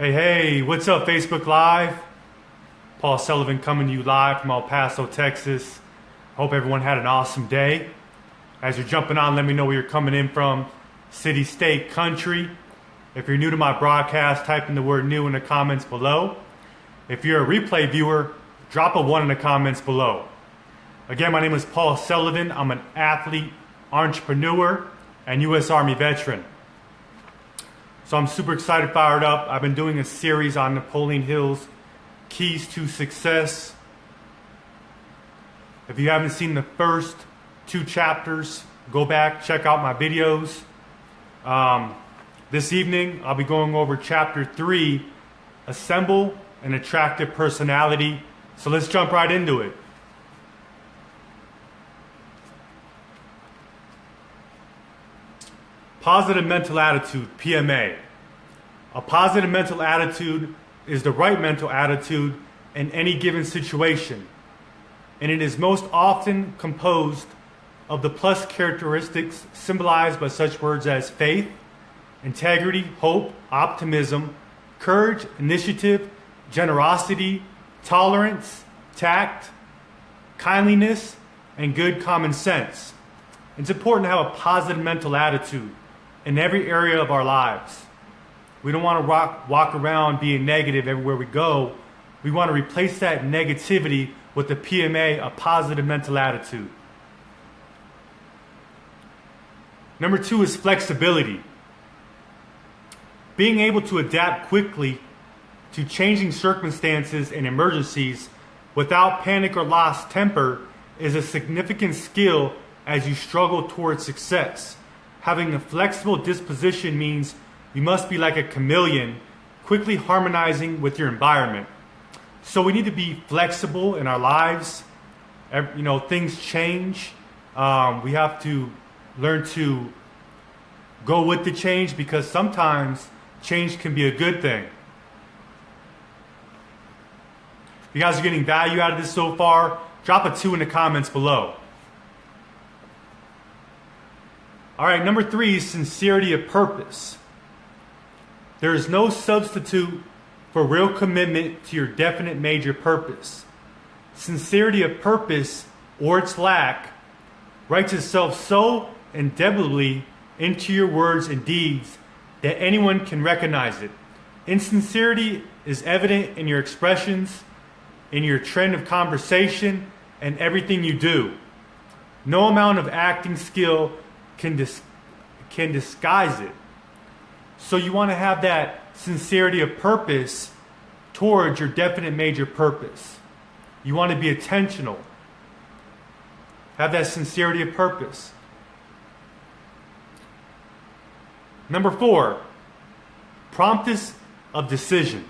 Hey, what's up, Facebook Live? Paul Sullivan coming to you live from El Paso, Texas. Hope everyone had an awesome day. As you're jumping on, let me know where you're coming in from. City, state, country. If you're new to my broadcast, type in the word new in the comments below. If you're a replay viewer, drop a 1 in the comments below. Again, my name is Paul Sullivan. I'm an athlete, entrepreneur, and U.S. Army veteran. So I'm super excited, fired up. I've been doing a series on Napoleon Hill's Keys to Success. If you haven't seen the first 2 chapters, go back, check out my videos. This evening, I'll be going over chapter 3, Assemble an Attractive Personality. So let's jump right into it. Positive mental attitude, PMA. A positive mental attitude is the right mental attitude in any given situation, and it is most often composed of the plus characteristics symbolized by such words as faith, integrity, hope, optimism, courage, initiative, generosity, tolerance, tact, kindliness, and good common sense. It's important to have a positive mental attitude in every area of our lives. We don't want to walk around being negative everywhere we go. We want to replace that negativity with the PMA, a positive mental attitude. Number 2 is flexibility. Being able to adapt quickly to changing circumstances and emergencies without panic or lost temper is a significant skill as you struggle towards success. Having a flexible disposition means you must be like a chameleon, quickly harmonizing with your environment. So we need to be flexible in our lives. Things change. We have to learn to go with the change, because sometimes change can be a good thing. If you guys are getting value out of this so far, drop a 2 in the comments below. All right, number 3 is sincerity of purpose. There is no substitute for real commitment to your definite major purpose. Sincerity of purpose, or its lack, writes itself so indelibly into your words and deeds that anyone can recognize it. Insincerity is evident in your expressions, in your trend of conversation, and everything you do. No amount of acting skill can disguise it. So you want to have that sincerity of purpose towards your definite major purpose. You want to be intentional. Have that sincerity of purpose. Number 4, promptness of decision.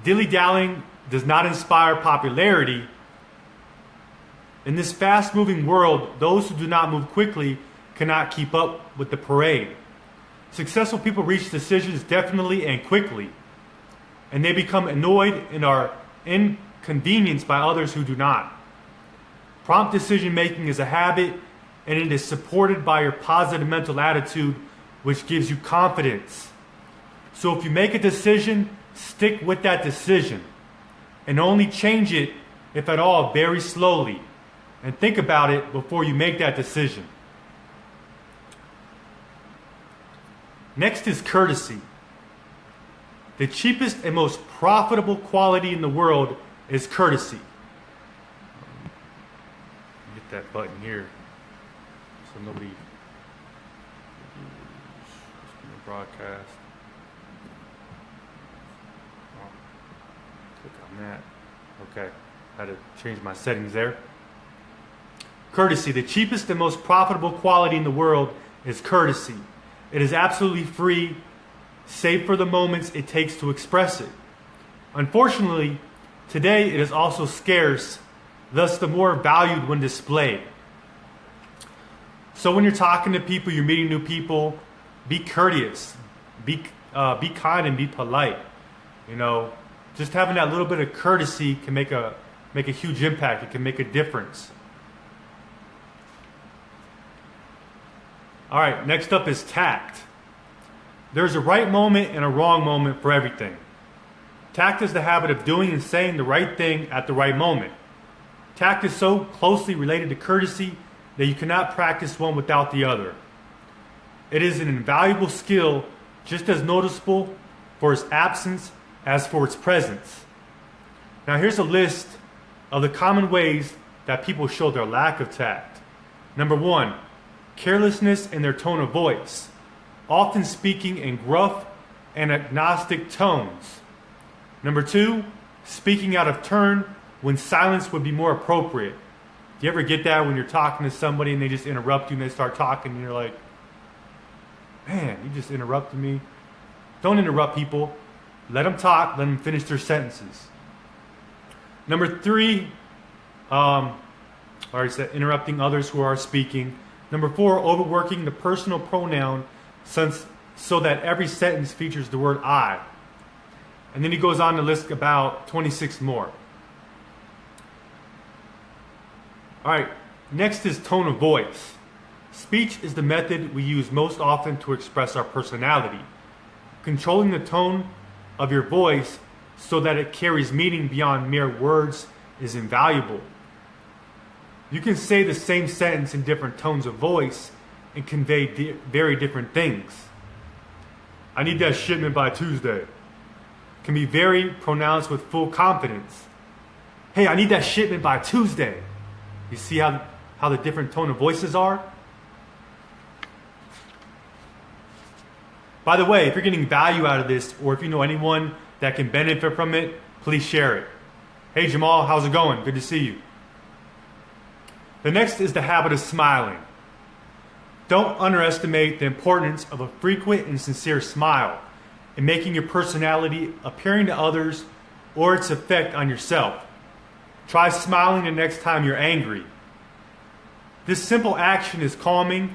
Dilly-dallying does not inspire popularity. In this fast-moving world, those who do not move quickly cannot keep up with the parade. Successful people reach decisions definitely and quickly, and they become annoyed and are inconvenienced by others who do not. Prompt decision-making is a habit, and it is supported by your positive mental attitude, which gives you confidence. So if you make a decision, stick with that decision, and only change it, if at all, very slowly. And think about it before you make that decision. Next is courtesy. The cheapest and most profitable quality in the world is courtesy. Get that button here so nobody broadcast. Click on that. Okay, had to change my settings there. Courtesy. The cheapest and most profitable quality in the world is courtesy. It is absolutely free, save for the moments it takes to express it. Unfortunately, today it is also scarce, thus the more valued when displayed. So when you're talking to people, you're meeting new people, be courteous, be kind, and be polite. Just having that little bit of courtesy can make a huge impact. It can make a difference. All right, next up is tact. There's a right moment and a wrong moment for everything. Tact is the habit of doing and saying the right thing at the right moment. Tact is so closely related to courtesy that you cannot practice one without the other. It is an invaluable skill, just as noticeable for its absence as for its presence. Now here's a list of the common ways that people show their lack of tact. Number 1, carelessness in their tone of voice, often speaking in gruff and agnostic tones. Number 2, speaking out of turn when silence would be more appropriate. Do you ever get that when you're talking to somebody and they just interrupt you and they start talking and you're like, man, you just interrupted me. Don't interrupt people. Let them talk. Let them finish their sentences. Number 3, I already said interrupting others who are speaking. Number 4, overworking the personal pronoun so that every sentence features the word I. And then he goes on to list about 26 more. All right, next is tone of voice. Speech is the method we use most often to express our personality. Controlling the tone of your voice so that it carries meaning beyond mere words is invaluable. You can say the same sentence in different tones of voice and convey very different things. I need that shipment by Tuesday. Can be very pronounced with full confidence. Hey, I need that shipment by Tuesday. You see how the different tone of voices are? By the way, if you're getting value out of this, or if you know anyone that can benefit from it, please share it. Hey Jamal, how's it going? Good to see you. The next is the habit of smiling. Don't underestimate the importance of a frequent and sincere smile in making your personality appearing to others or its effect on yourself. Try smiling the next time you're angry. This simple action is calming,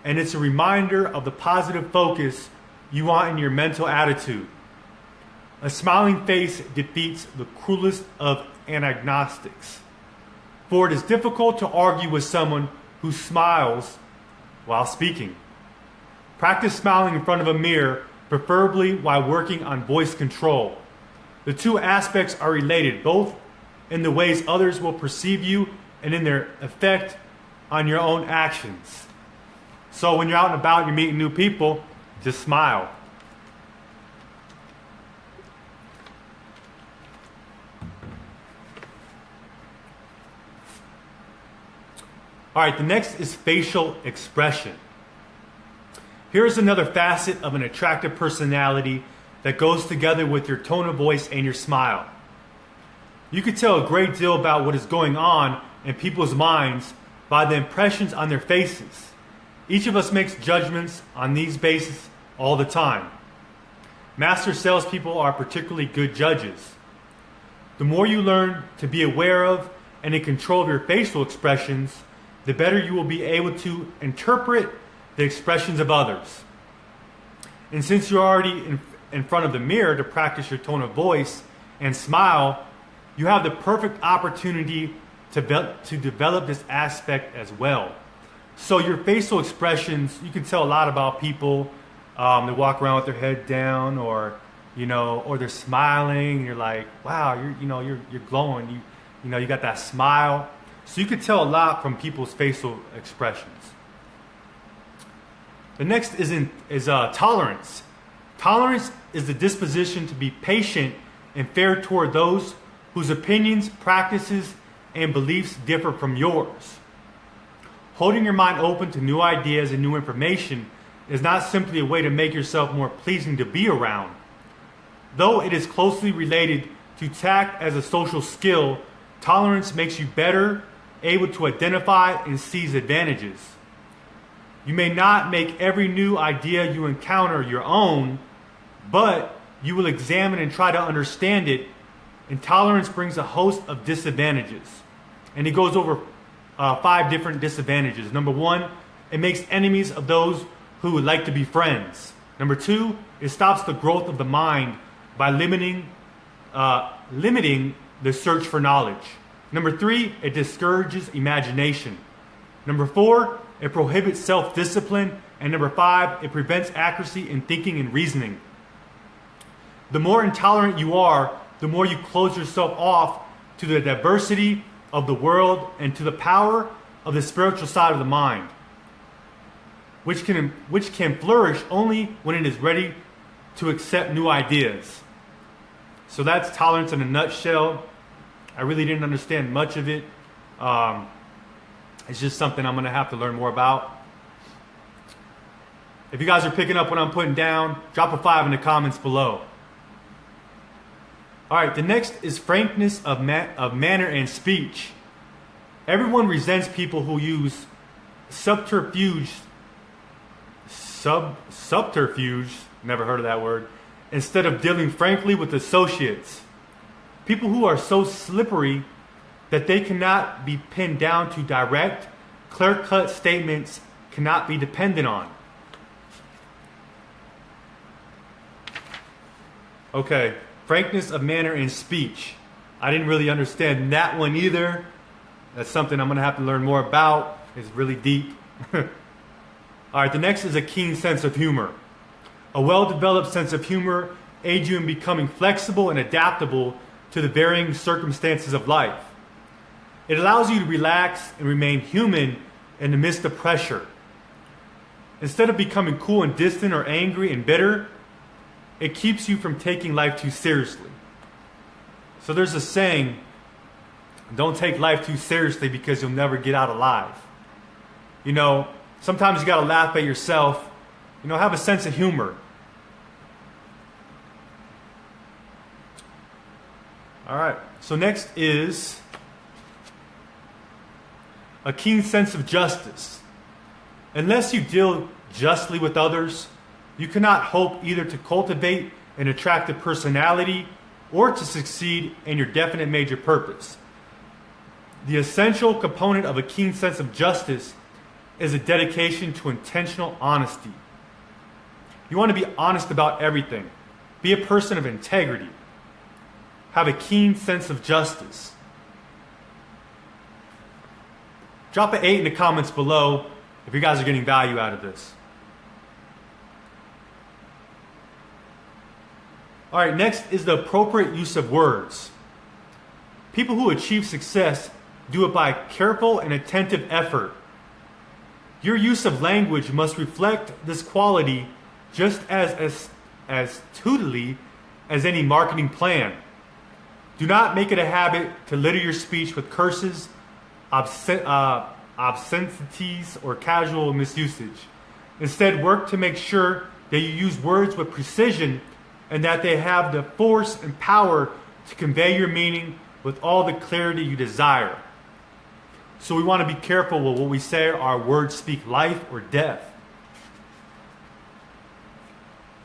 and it's a reminder of the positive focus you want in your mental attitude. A smiling face defeats the cruelest of agnostics, for it is difficult to argue with someone who smiles while speaking. Practice smiling in front of a mirror, preferably while working on voice control. The two aspects are related, both in the ways others will perceive you and in their effect on your own actions. So when you're out and about and you're meeting new people, just smile. All right, the next is facial expression. Here's another facet of an attractive personality that goes together with your tone of voice and your smile. You can tell a great deal about what is going on in people's minds by the impressions on their faces. Each of us makes judgments on these bases all the time. Master salespeople are particularly good judges. The more you learn to be aware of and in control of your facial expressions, the better you will be able to interpret the expressions of others. And since you're already in front of the mirror to practice your tone of voice and smile, you have the perfect opportunity to develop this aspect as well. So your facial expressions, you can tell a lot about people. They walk around with their head down, or they're smiling. And you're like, wow, you're glowing. You got that smile. So you can tell a lot from people's facial expressions. The next is tolerance. Tolerance is the disposition to be patient and fair toward those whose opinions, practices, and beliefs differ from yours. Holding your mind open to new ideas and new information is not simply a way to make yourself more pleasing to be around. Though it is closely related to tact as a social skill, tolerance makes you better able to identify and seize advantages. You may not make every new idea you encounter your own, but you will examine and try to understand it. And tolerance brings a host of disadvantages. And he goes over 5 different disadvantages. Number 1, it makes enemies of those who would like to be friends. Number 2, it stops the growth of the mind by limiting the search for knowledge. Number 3, it discourages imagination. Number 4, it prohibits self-discipline And number 5, it prevents accuracy in thinking and reasoning. The more intolerant you are, the more you close yourself off to the diversity of the world and to the power of the spiritual side of the mind, which can flourish only when it is ready to accept new ideas. So that's tolerance in a nutshell. I really didn't understand much of it. It's just something I'm going to have to learn more about. If you guys are picking up what I'm putting down, drop a 5 in the comments below. All right, the next is frankness of manner and speech. Everyone resents people who use subterfuge, never heard of that word, instead of dealing frankly with associates. People who are so slippery that they cannot be pinned down to direct, clear-cut statements cannot be depended on. Okay, frankness of manner and speech. I didn't really understand that one either. That's something I'm going to have to learn more about. It's really deep. All right, the next is a keen sense of humor. A well-developed sense of humor aids you in becoming flexible and adaptable to the varying circumstances of life. It allows you to relax and remain human in the midst of pressure. Instead of becoming cool and distant or angry and bitter, it keeps you from taking life too seriously. So there's a saying, don't take life too seriously because you'll never get out alive. You know, sometimes you gotta laugh at yourself. You know, have a sense of humor. All right, so next is a keen sense of justice. Unless you deal justly with others, you cannot hope either to cultivate an attractive personality or to succeed in your definite major purpose. The essential component of a keen sense of justice is a dedication to intentional honesty. You want to be honest about everything. Be a person of integrity. Have a keen sense of justice. Drop an 8 in the comments below if you guys are getting value out of this. All right, next is the appropriate use of words. People who achieve success do it by careful and attentive effort. Your use of language must reflect this quality just as totally as any marketing plan. Do not make it a habit to litter your speech with curses, obscenities, or casual misusage. Instead, work to make sure that you use words with precision and that they have the force and power to convey your meaning with all the clarity you desire. So we want to be careful with what we say. Our words speak life or death.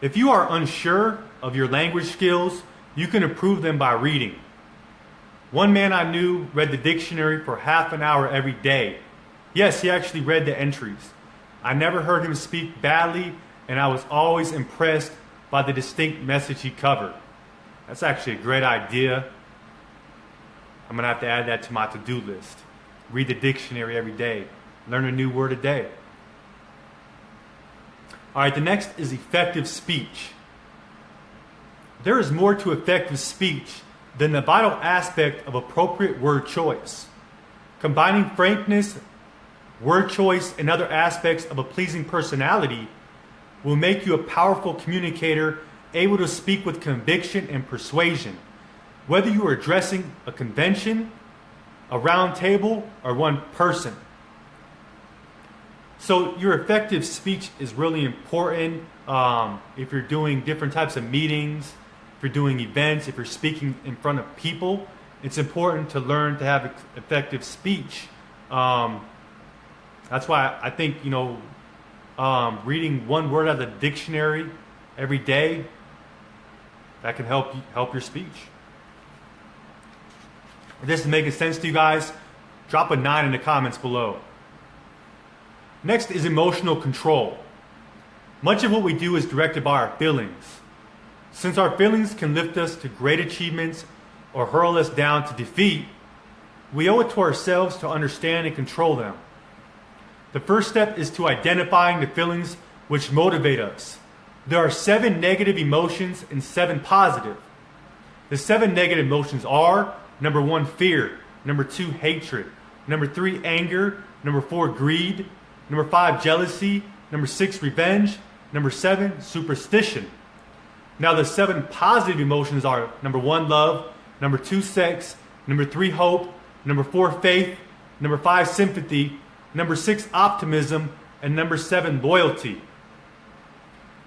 If you are unsure of your language skills, you can improve them by reading. One man I knew read the dictionary for half an hour every day. Yes, he actually read the entries. I never heard him speak badly, and I was always impressed by the distinct message he covered. That's actually a great idea. I'm going to have to add that to my to-do list. Read the dictionary every day. Learn a new word a day. All right, the next is effective speech. There is more to effective speech than the vital aspect of appropriate word choice. Combining frankness, word choice, and other aspects of a pleasing personality will make you a powerful communicator, able to speak with conviction and persuasion. Whether you are addressing a convention, a round table, or one person. So your effective speech is really important if you're doing different types of meetings, if you're doing events, if you're speaking in front of people. It's important to learn to have effective speech. That's why I think, reading one word out of the dictionary every day, that can help your speech. If this is making sense to you guys, drop a 9 in the comments below. Next is emotional control. Much of what we do is directed by our feelings. Since our feelings can lift us to great achievements or hurl us down to defeat, we owe it to ourselves to understand and control them. The first step is to identifying the feelings which motivate us. There are 7 negative emotions and 7 positive. The 7 negative emotions are: number 1, fear; number 2, hatred; number 3, anger; number 4, greed; number 5, jealousy; number 6, revenge; number 7, superstition. Now the 7 positive emotions are: number 1, love; number 2, sex; number 3, hope; number 4, faith; number 5, sympathy; number 6, optimism; and number 7, loyalty.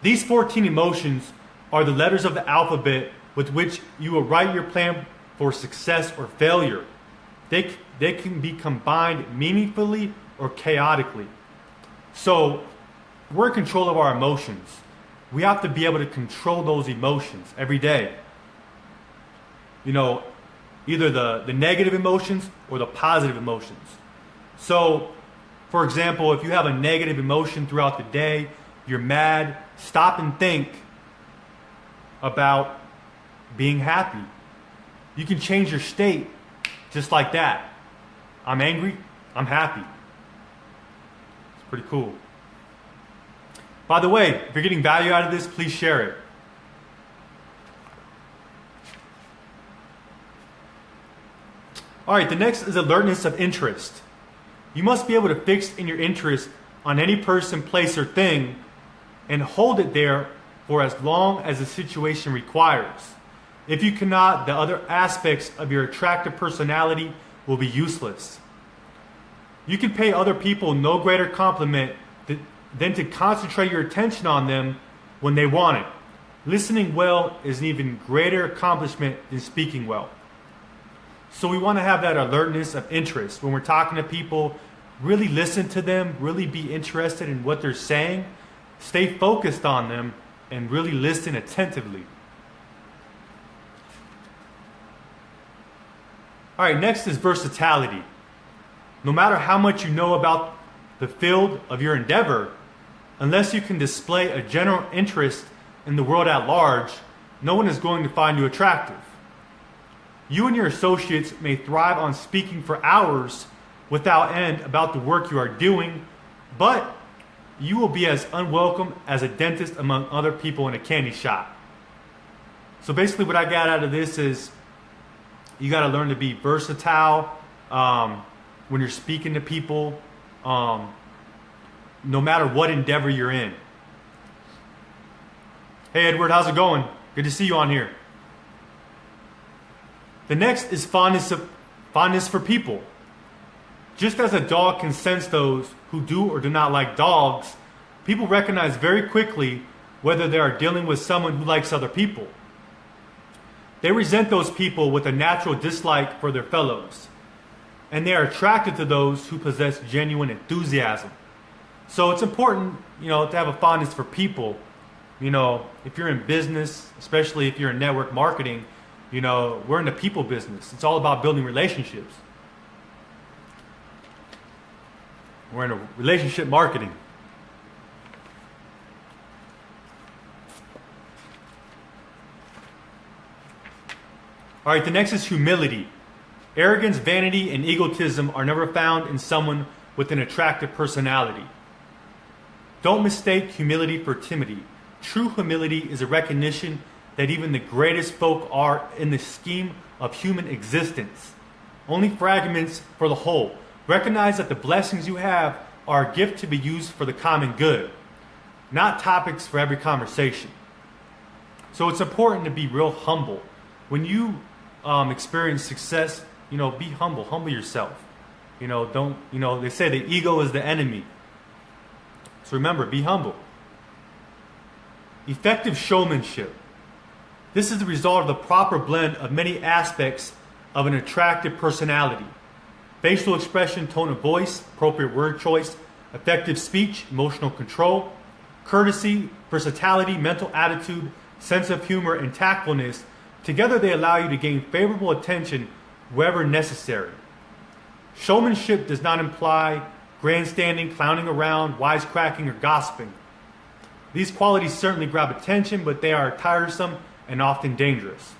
These 14 emotions are the letters of the alphabet with which you will write your plan for success or failure. They can be combined meaningfully or chaotically. So we're in control of our emotions. We have to be able to control those emotions every day. Either the negative emotions or the positive emotions. So, for example, if you have a negative emotion throughout the day, you're mad, stop and think about being happy. You can change your state just like that. I'm angry, I'm happy. It's pretty cool. By the way, if you're getting value out of this, please share it. All right, the next is alertness of interest. You must be able to fix in your interest on any person, place, or thing and hold it there for as long as the situation requires. If you cannot, the other aspects of your attractive personality will be useless. You can pay other people no greater compliment than to concentrate your attention on them when they want it. Listening well is an even greater accomplishment than speaking well. So we want to have that alertness of interest. When we're talking to people, really listen to them, really be interested in what they're saying, stay focused on them, and really listen attentively. All right, next is versatility. No matter how much you know about the field of your endeavor, unless you can display a general interest in the world at large, no one is going to find you attractive. You and your associates may thrive on speaking for hours without end about the work you are doing, but you will be as unwelcome as a dentist among other people in a candy shop. So basically what I got out of this is you got to learn to be versatile when you're speaking to people, no matter what endeavor you're in. Hey Edward, how's it going? Good to see you on here. The next is fondness for people. Just as a dog can sense those who do or do not like dogs, people recognize very quickly whether they are dealing with someone who likes other people. They resent those people with a natural dislike for their fellows, and they are attracted to those who possess genuine enthusiasm. So it's important, to have a fondness for people. If you're in business, especially if you're in network marketing, we're in the people business. It's all about building relationships. We're in a relationship marketing. All right, the next is humility. Arrogance, vanity, and egotism are never found in someone with an attractive personality. Don't mistake humility for timidity. True humility is a recognition that even the greatest folk are, in the scheme of human existence, only fragments for the whole. Recognize that the blessings you have are a gift to be used for the common good, not topics for every conversation. So it's important to be real humble. When you experience success, be humble yourself. They say the ego is the enemy. So remember, be humble. Effective showmanship. This is the result of the proper blend of many aspects of an attractive personality. Facial expression, tone of voice, appropriate word choice, effective speech, emotional control, courtesy, versatility, mental attitude, sense of humor, and tactfulness. Together they allow you to gain favorable attention wherever necessary. Showmanship does not imply grandstanding, clowning around, wisecracking, or gossiping. These qualities certainly grab attention, but they are tiresome and often dangerous.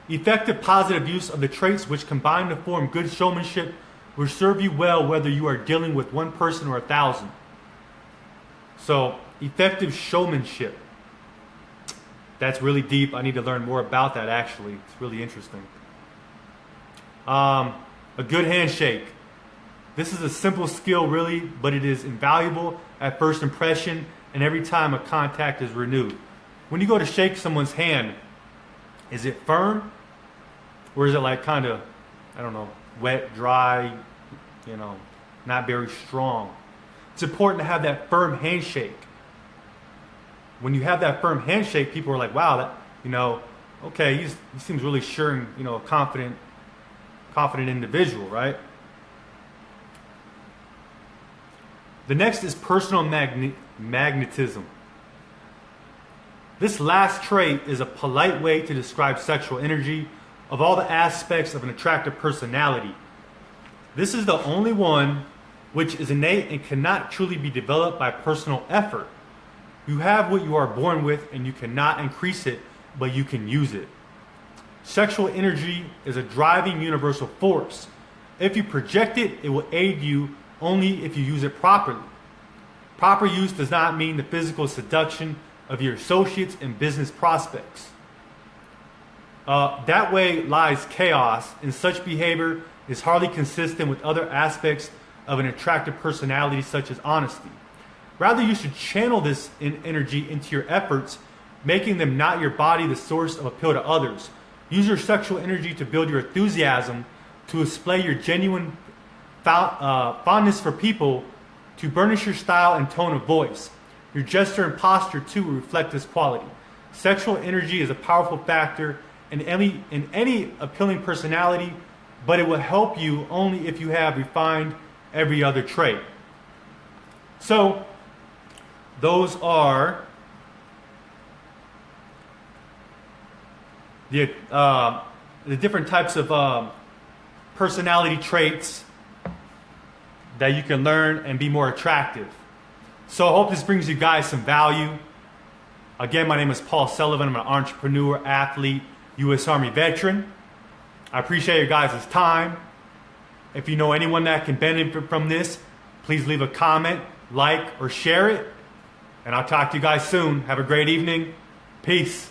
Effective positive use of the traits which combine to form good showmanship will serve you well whether you are dealing with one person or 1,000. So, effective showmanship. That's really deep. I need to learn more about that, actually. It's really interesting. A good handshake. This is a simple skill, really, but it is invaluable at first impression and every time a contact is renewed. When you go to shake someone's hand, is it firm? Or is it like kind of, I don't know, wet, dry, not very strong? It's important to have that firm handshake. When you have that firm handshake, people are like, wow, that, okay, he seems really sure and, a confident individual, right? The next is personal magnetism. This last trait is a polite way to describe sexual energy of all the aspects of an attractive personality. This is the only one which is innate and cannot truly be developed by personal effort. You have what you are born with and you cannot increase it, but you can use it. Sexual energy is a driving universal force. If you project it, it will aid you only if you use it properly. Proper use does not mean the physical seduction of your associates and business prospects. That way lies chaos, and such behavior is hardly consistent with other aspects of an attractive personality, such as honesty. Rather, you should channel this energy into your efforts, making them not your body the source of appeal to others. Use your sexual energy to build your enthusiasm, to display your genuine fondness for people, to burnish your style and tone of voice. Your gesture and posture too will reflect this quality. Sexual energy is a powerful factor in any appealing personality, but it will help you only if you have refined every other trait. So, those are the different types of personality traits that you can learn and be more attractive. So I hope this brings you guys some value. Again, my name is Paul Sullivan. I'm an entrepreneur, athlete, U.S. Army veteran. I appreciate your guys' time. If you know anyone that can benefit from this, please leave a comment, like, or share it. And I'll talk to you guys soon. Have a great evening. Peace.